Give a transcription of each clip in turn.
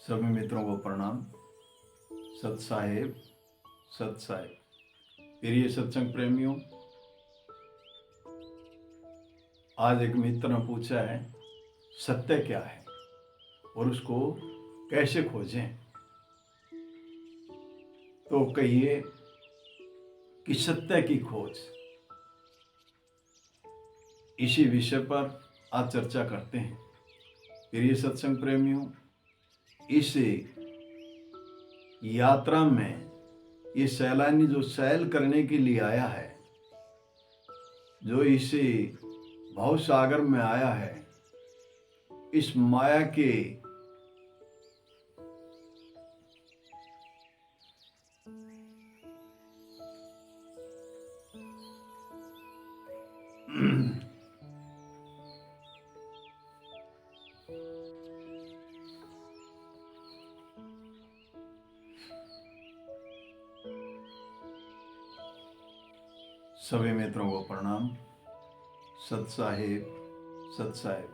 सभी मित्रों को प्रणाम। सत साहेब, सत साहेब। प्रिय सत्संग प्रेमियों, आज एक मित्र ने पूछा है सत्य क्या है और उसको कैसे खोजें। तो कहिए कि सत्य की खोज, इसी विषय पर आज चर्चा करते हैं। प्रिय सत्संग प्रेमियों, इस यात्रा में ये सैलानी जो सैल करने के लिए आया है, जो इस भव सागर में आया है, इस माया के सभी मित्रों को प्रणाम। सत साहेब, सत साहेब।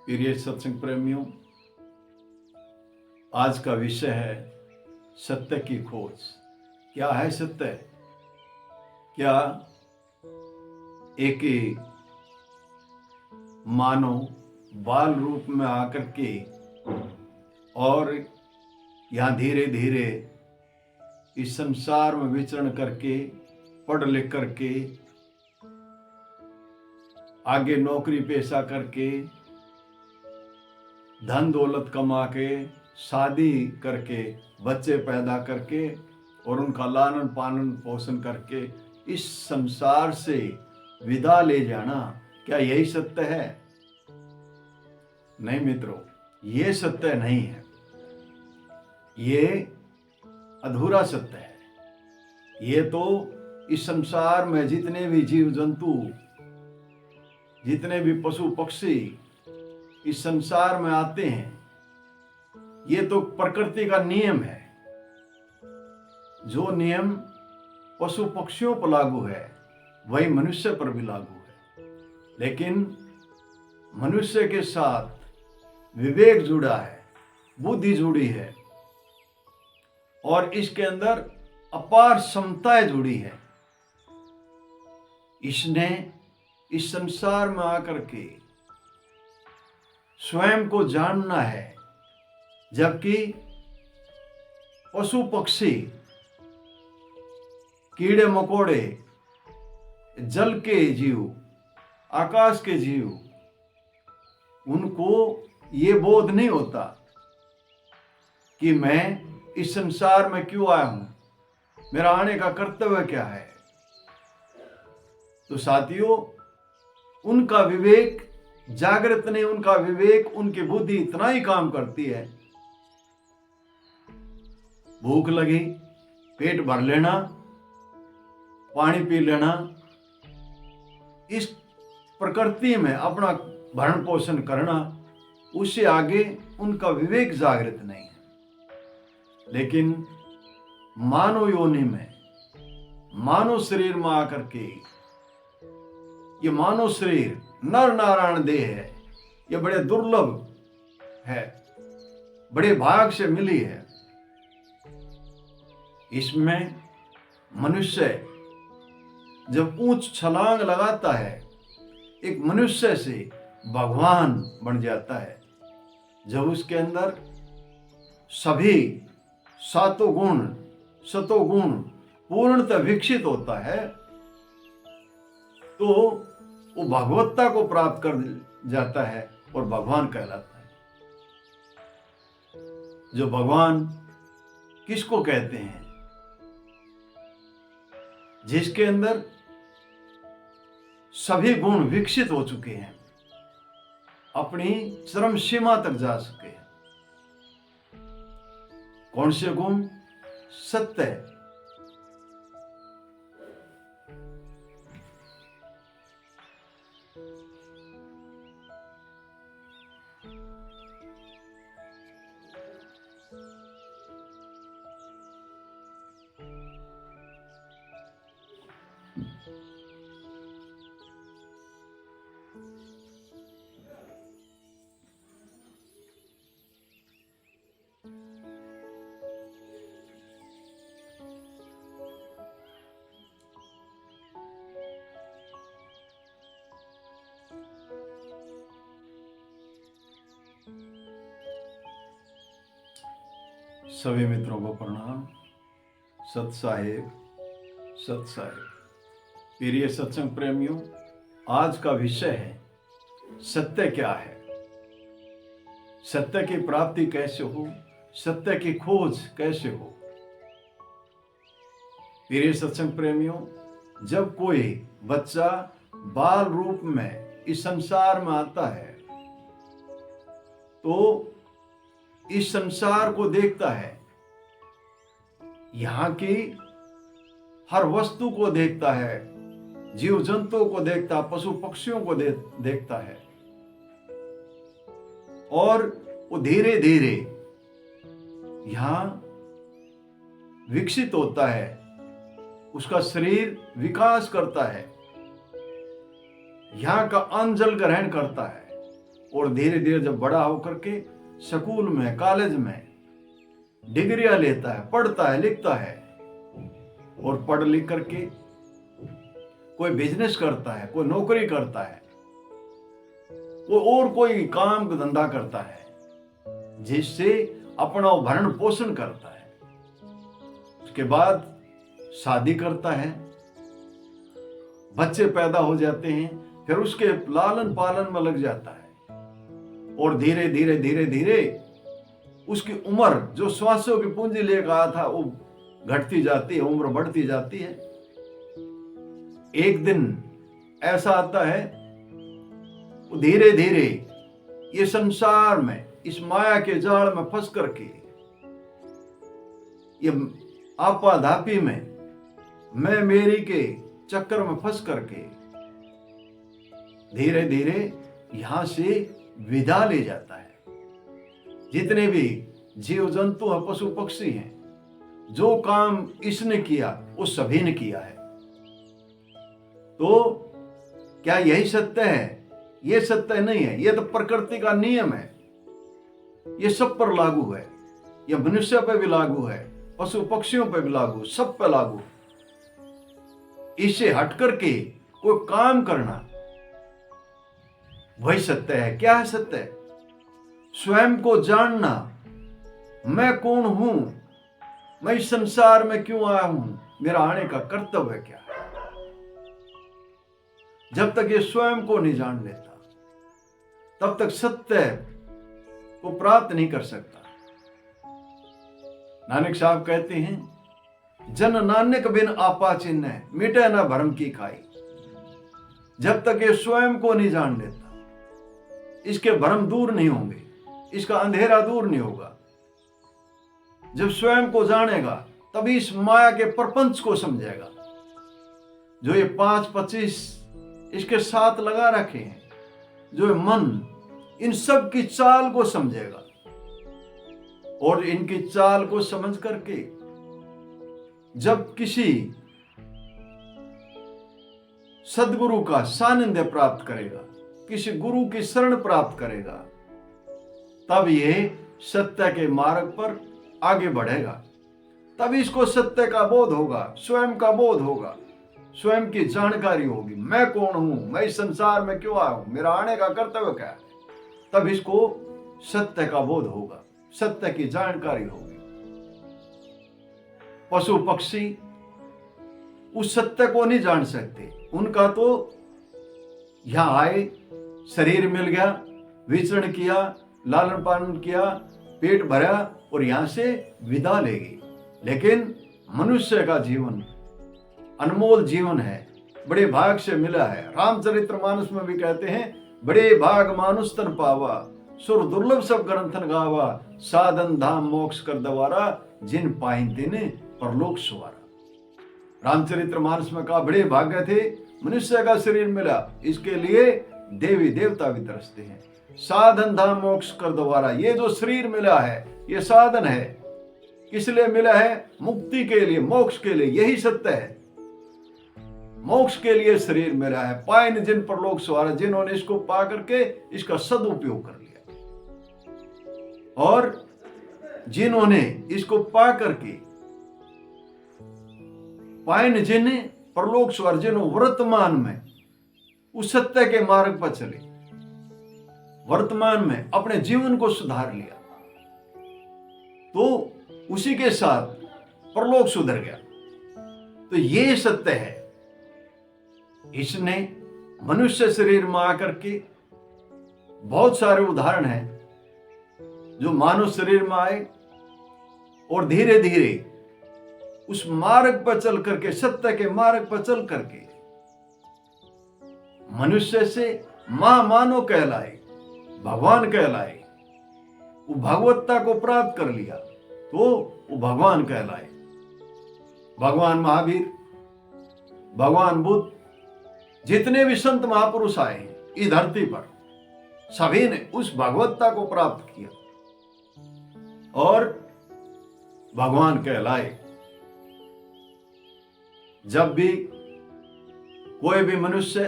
प्रिय सत्संग प्रेमियों, आज का विषय है सत्य की खोज। क्या है सत्य? क्या एक मानव बाल रूप में आकर के और यहाँ धीरे धीरे इस संसार में विचरण करके, पढ़ लिख करके, आगे नौकरी पेशा करके, धन दौलत कमा के, शादी करके, बच्चे पैदा करके और उनका लालन पालन पोषण करके इस संसार से विदा ले जाना, क्या यही सत्य है? नहीं मित्रों, ये सत्य नहीं है। ये अधूरा सत्य है। ये तो इस संसार में जितने भी जीव जंतु, जितने भी पशु पक्षी इस संसार में आते हैं, ये तो प्रकृति का नियम है। जो नियम पशु पक्षियों पर लागू है वही मनुष्य पर भी लागू है। लेकिन मनुष्य के साथ विवेक जुड़ा है, बुद्धि जुड़ी है और इसके अंदर अपार क्षमताएं जुड़ी है। इसने इस संसार में आकर के स्वयं को जानना है, जबकि पशु पक्षी, कीड़े मकोड़े, जल के जीव, आकाश के जीव, उनको ये बोध नहीं होता कि मैं इस संसार में क्यों आया हूं, मेरा आने का कर्तव्य क्या है। तो साथियों, उनका विवेक जागृत नहीं, उनका विवेक, उनकी बुद्धि इतना ही काम करती है, भूख लगी पेट भर लेना, पानी पी लेना, इस प्रकृति में अपना भरण पोषण करना, उससे आगे उनका विवेक जागृत नहीं है। लेकिन मानव योनि में, मानव शरीर में आकर के, ये मानव शरीर नर नारायण देह है, ये बड़े दुर्लभ है, बड़े भाग से मिली है। इसमें मनुष्य जब ऊंच छलांग लगाता है, एक मनुष्य से भगवान बन जाता है। जब उसके अंदर सभी सातों गुण, सतों गुण पूर्णतः विकसित होता है, तो वो भगवत्ता को प्राप्त कर जाता है और भगवान कहलाता है। जो भगवान किसको कहते हैं? जिसके अंदर सभी गुण विकसित हो चुके हैं, अपनी चरम सीमा तक जा चुके हैं। कौन से गुण? सत्य, सभी मित्रों को प्रणाम। सत साहेब, सत साहेब। प्रिय सत्संग प्रेमियों, आज का विषय है सत्य क्या है, सत्य की प्राप्ति कैसे हो, सत्य की खोज कैसे हो। प्रिय सत्संग प्रेमियों, जब कोई बच्चा बाल रूप में इस संसार में आता है तो इस संसार को देखता है, यहाँ की हर वस्तु को देखता है, जीव जंतुओं को देखता है, पशु पक्षियों को देखता है और वो धीरे धीरे यहाँ विकसित होता है, उसका शरीर विकास करता है, यहाँ का अन्न जल ग्रहण करता है और धीरे धीरे जब बड़ा होकर के स्कूल में, कॉलेज में डिग्रियां लेता है, पढ़ता है, लिखता है और पढ़ लिख करके कोई बिजनेस करता है, कोई नौकरी करता है, कोई काम धंधा करता है जिससे अपना भरण पोषण करता है। उसके बाद शादी करता है, बच्चे पैदा हो जाते हैं, फिर उसके लालन पालन में लग जाता है और धीरे धीरे धीरे धीरे उसकी उम्र जो श्वासों की पूंजी लेकर आया था वो घटती जाती है, उम्र बढ़ती जाती है। एक दिन ऐसा आता है वो धीरे धीरे ये संसार में, इस माया के जाल में फंस करके, ये आपाधापी में, मैं मेरी के चक्कर में फंस करके धीरे धीरे यहां से विदा ले जाता है। जितने भी जीव जंतु हैं, पशु पक्षी हैं, जो काम इसने किया वो सभी ने किया है। तो क्या यही सत्य है? ये सत्य नहीं है, ये तो प्रकृति का नियम है, ये सब पर लागू है, ये मनुष्य पर भी लागू है, पशु पक्षियों पर भी लागू, सब पर लागू। इससे हट करके कोई काम करना वही सत्य है। क्या है सत्य? स्वयं को जानना, मैं कौन हूं, मैं इस संसार में क्यों आया हूं, मेरा आने का कर्तव्य क्या है। जब तक ये स्वयं को नहीं जान लेता तब तक सत्य को प्राप्त नहीं कर सकता। नानक साहब कहते हैं, जन नानक बिन आपा चिन्ह मिटे ना भरम की खाई। जब तक ये स्वयं को नहीं जान लेता इसके भ्रम दूर नहीं होंगे, इसका अंधेरा दूर नहीं होगा। जब स्वयं को जानेगा तभी इस माया के प्रपंच को समझेगा। जो ये 5-25 इसके साथ लगा रखे हैं, जो मन, इन सब की चाल को समझेगा और इनकी चाल को समझ करके जब किसी सदगुरु का सानिध्य प्राप्त करेगा, किसी गुरु की शरण प्राप्त करेगा, तब ये सत्य के मार्ग पर आगे बढ़ेगा। तब इसको सत्य का बोध होगा, स्वयं का बोध होगा, स्वयं की जानकारी होगी, मैं कौन हूं, मैं इस संसार में क्यों आया हूं, मेरा आने का कर्तव्य क्या है। तब इसको सत्य का बोध होगा, सत्य की जानकारी होगी। पशु पक्षी उस सत्य को नहीं जान सकते। उनका तो यहां आए, शरीर मिल गया, विचरण किया, लालन पालन किया, पेट भरा और यहां से विदा ले गई। लेकिन मनुष्य का जीवन अनमोल जीवन है, बड़े भाग से मिला है। रामचरितमानस में भी कहते हैं, बड़े भाग मानुष तन पावा, सुर दुर्लभ सब ग्रंथन गावा, साधन धाम मोक्ष कर दवारा, जिन पाइन तिन परलोक सुवारा। रामचरितमानस में कहा, बड़े भाग्य थे मनुष्य का शरीर मिला, इसके लिए देवी देवता भी तरसते हैं। साधन धाम मोक्ष कर द्वारा, ये जो शरीर मिला है ये साधन है। किस लिए मिला है? मुक्ति के लिए, मोक्ष के लिए। यही सत्य है, मोक्ष के लिए शरीर मिला है। पाइन जिन परलोक सवारा, जिन्होंने इसको पा करके इसका सदुपयोग कर लिया और जिन्होंने इसको पा करके पाइन जिन परलोक सवार, जिन्होंने वर्तमान में उस सत्य के मार्ग पर चले, वर्तमान में अपने जीवन को सुधार लिया, तो उसी के साथ परलोक सुधर गया। तो ये सत्य है। इसने मनुष्य शरीर में आकर के, बहुत सारे उदाहरण हैं जो मानव शरीर में आए और धीरे धीरे उस मार्ग पर चल करके, सत्य के मार्ग पर चल करके मनुष्य से महामानव कहलाए, भगवान कहलाए। वो भगवत्ता को प्राप्त कर लिया तो वो भगवान कहलाए। भगवान महावीर, भगवान बुद्ध, जितने भी संत महापुरुष आए हैं इस धरती पर, सभी ने उस भगवत्ता को प्राप्त किया और भगवान कहलाए। जब भी कोई भी मनुष्य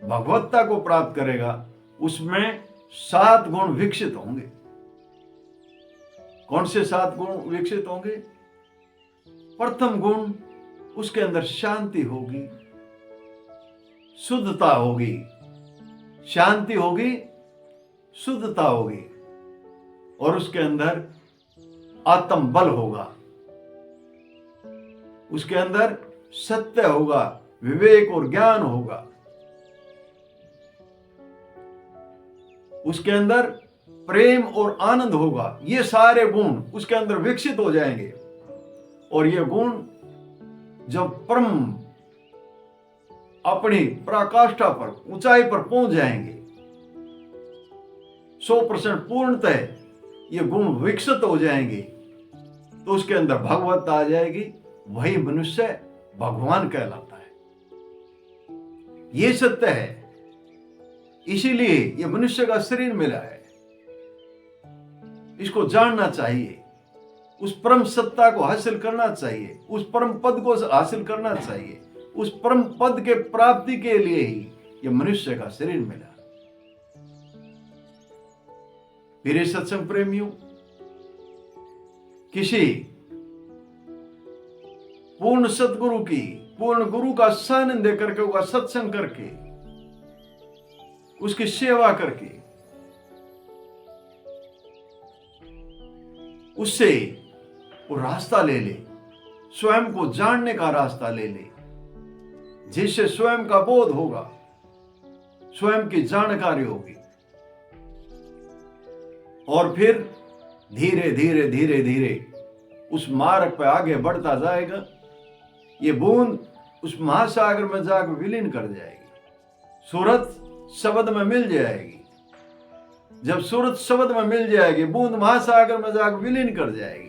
भगवत्ता को प्राप्त करेगा, उसमें 7 गुण विकसित होंगे। कौन से 7 गुण विकसित होंगे? प्रथम गुण, उसके अंदर शांति होगी, शुद्धता होगी। शांति होगी, शुद्धता होगी, और उसके अंदर आत्म बल होगा। उसके अंदर सत्य होगा, विवेक और ज्ञान होगा। उसके अंदर प्रेम और आनंद होगा। ये सारे गुण उसके अंदर विकसित हो जाएंगे और ये गुण जब परम अपनी पराकाष्ठा पर, ऊंचाई पर पहुंच जाएंगे, 100% पूर्णतः ये गुण विकसित हो जाएंगे, तो उसके अंदर भगवत्ता आ जाएगी। वही मनुष्य भगवान कहलाता है। ये सत्य है। इसीलिए ये मनुष्य का शरीर मिला है। इसको जानना चाहिए, उस परम सत्ता को हासिल करना चाहिए, उस परम पद को हासिल करना चाहिए। उस परम पद के प्राप्ति के लिए ही ये मनुष्य का शरीर मिला। मेरे सत्संग प्रेमियों, किसी पूर्ण सतगुरु की, पूर्ण गुरु का सानिध्य देकर के, उसका सत्संग करके, उसकी सेवा करके, उससे वो रास्ता ले ले, स्वयं को जानने का रास्ता ले ले, जिससे स्वयं का बोध होगा, स्वयं की जानकारी होगी, और फिर धीरे धीरे धीरे धीरे उस मार्ग पर आगे बढ़ता जाएगा। ये बूंद उस महासागर में जाकर विलीन कर जाएगी, सूरत शब्द में मिल जाएगी। जब सूरत शब्द में मिल जाएगी, बूंद महासागर में जाकर विलीन कर जाएगी,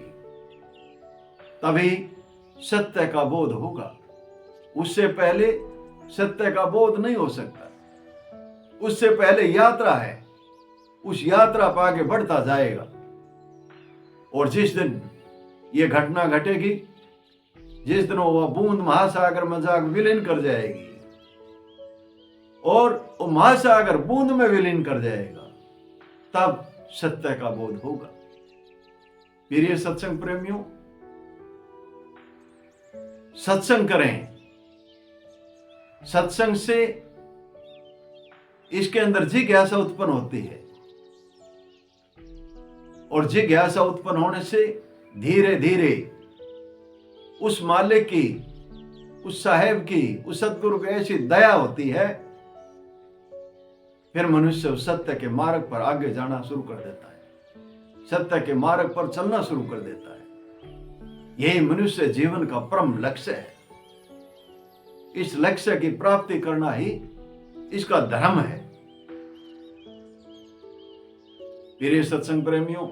तभी सत्य का बोध होगा। उससे पहले सत्य का बोध नहीं हो सकता। उससे पहले यात्रा है, उस यात्रा पर आगे बढ़ता जाएगा। और जिस दिन ये घटना घटेगी, जिस दिन वह बूंद महासागर में जाकर विलीन कर जाएगी और वो महासागर बूंद में विलीन कर जाएगा, तब सत्य का बोध होगा। प्रिय सत्संग प्रेमियों, सत्संग करें। सत्संग से इसके अंदर जिज्ञासा उत्पन्न होती है, और जिज्ञासा उत्पन्न होने से धीरे धीरे उस मालिक की, उस साहेब की, उस सतगुरु की ऐसी दया होती है, फिर मनुष्य उस सत्य के मार्ग पर आगे जाना शुरू कर देता है, सत्य के मार्ग पर चलना शुरू कर देता है। यही मनुष्य जीवन का परम लक्ष्य है। इस लक्ष्य की प्राप्ति करना ही इसका धर्म है। प्रिय सत्संग प्रेमियों,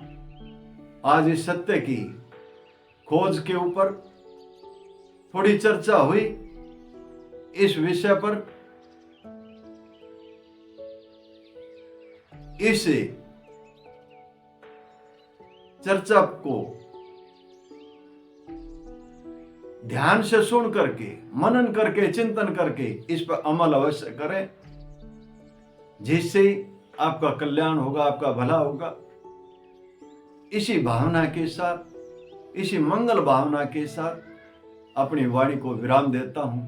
आज इस सत्य की खोज के ऊपर थोड़ी चर्चा हुई। इस विषय पर इस चर्चा को ध्यान से सुन करके, मनन करके, चिंतन करके इस पर अमल अवश्य करें, जिससे आपका कल्याण होगा, आपका भला होगा। इसी भावना के साथ, इसी मंगल भावना के साथ अपनी वाणी को विराम देता हूं।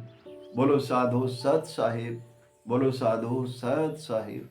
बोलो साधु सत साहिब, बोलो साधु सत साहिब।